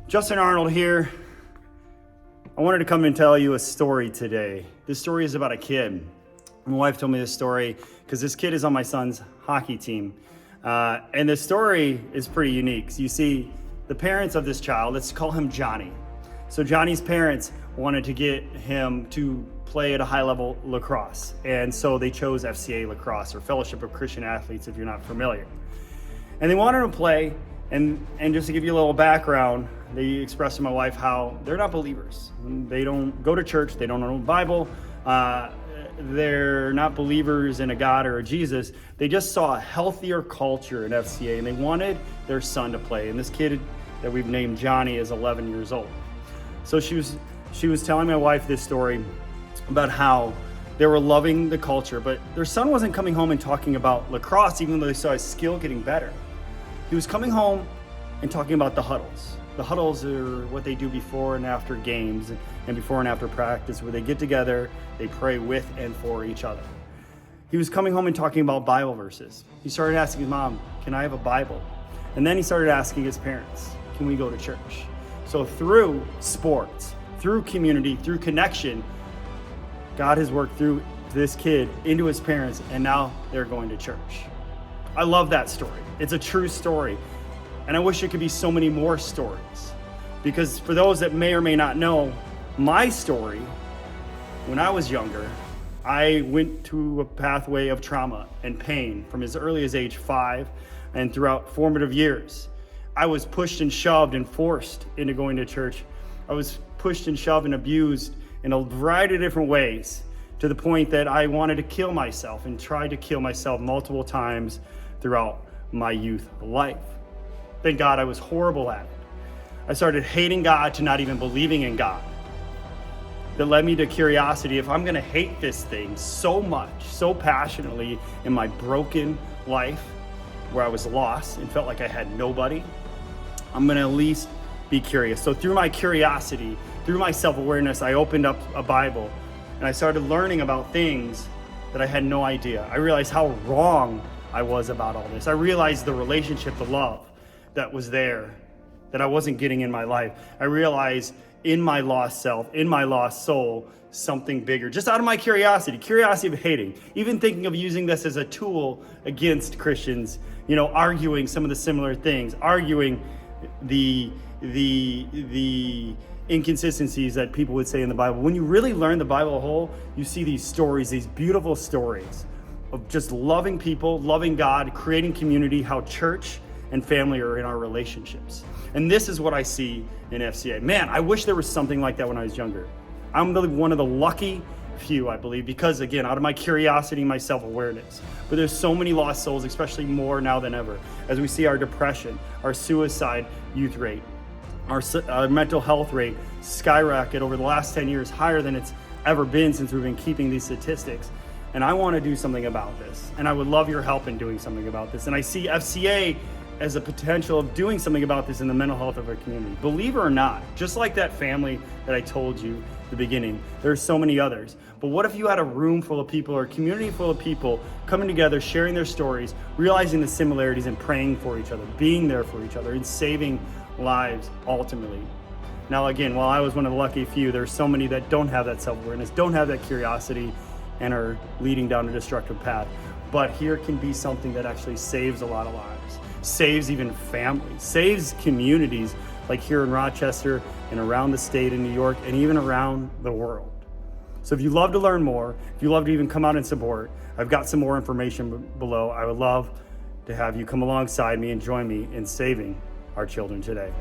Justin Arnold here. I wanted to come and tell you a story today. This story is about a kid. My wife told me this story because this kid is on my son's hockey team. And the story is pretty unique. So you see, the parents of this child, let's call him Johnny. So Johnny's parents wanted to get him to play at a high level lacrosse. And so they chose FCA lacrosse, or Fellowship of Christian Athletes, if you're not familiar. And they wanted him to play. And just to give you a little background, they expressed to my wife how they're not believers. They don't go to church. They don't know the Bible. They're not believers in a God or a Jesus. They just saw a healthier culture in FCA, and they wanted their son to play. And this kid that we've named Johnny is 11 years old. So she was telling my wife this story about how they were loving the culture, but their son wasn't coming home and talking about lacrosse, even though they saw his skill getting better. He was coming home and talking about the huddles. The huddles are what they do before and after games and before and after practice, where they get together, they pray with and for each other. He was coming home and talking about Bible verses. He started asking his mom, "Can I have a Bible?" And then he started asking his parents, "Can we go to church?" So through sports, through community, through connection, God has worked through this kid into his parents, and now they're going to church. I love that story. It's a true story. And I wish it could be so many more stories. Because for those that may or may not know, my story, when I was younger, I went through a pathway of trauma and pain from as early as age 5 and throughout formative years. I was pushed and shoved and forced into going to church. I was pushed and shoved and abused in a variety of different ways, to the point that I wanted to kill myself and tried to kill myself multiple times throughout my youth life. Thank God I was horrible at it. I started hating God to not even believing in God. That led me to curiosity. If I'm going to hate this thing so much, so passionately in my broken life, where I was lost and felt like I had nobody, I'm going to at least be curious. So through my curiosity, through my self-awareness, I opened up a Bible and I started learning about things that I had no idea. I realized how wrong I was about all this. I realized the relationship, the love that was there, that I wasn't getting in my life. I realized in my lost self, in my lost soul, something bigger, just out of my curiosity of hating, even thinking of using this as a tool against Christians, arguing some of the similar things, arguing the inconsistencies that people would say in the Bible. When you really learn the Bible whole, you see these stories, these beautiful stories of just loving people, loving God, creating community, how church and family are in our relationships. And this is what I see in FCA. Man, I wish there was something like that when I was younger. I'm one of the lucky few, I believe, because again, out of my curiosity, my self-awareness. But there's so many lost souls, especially more now than ever, as we see our depression, our suicide youth rate, our mental health rate skyrocket over the last 10 years, higher than it's ever been since we've been keeping these statistics. And I want to do something about this. And I would love your help in doing something about this. And I see FCA as a potential of doing something about this in the mental health of our community. Believe it or not, just like that family that I told you at the beginning, there are so many others. But what if you had a room full of people or a community full of people coming together, sharing their stories, realizing the similarities and praying for each other, being there for each other, and saving lives ultimately. Now again, while I was one of the lucky few, there's so many that don't have that self-awareness, don't have that curiosity, and are leading down a destructive path. But here can be something that actually saves a lot of lives, saves even families, saves communities like here in Rochester and around the state in New York and even around the world. So if you'd love to learn more, if you'd love to even come out and support, I've got some more information below. I would love to have you come alongside me and join me in saving our children today.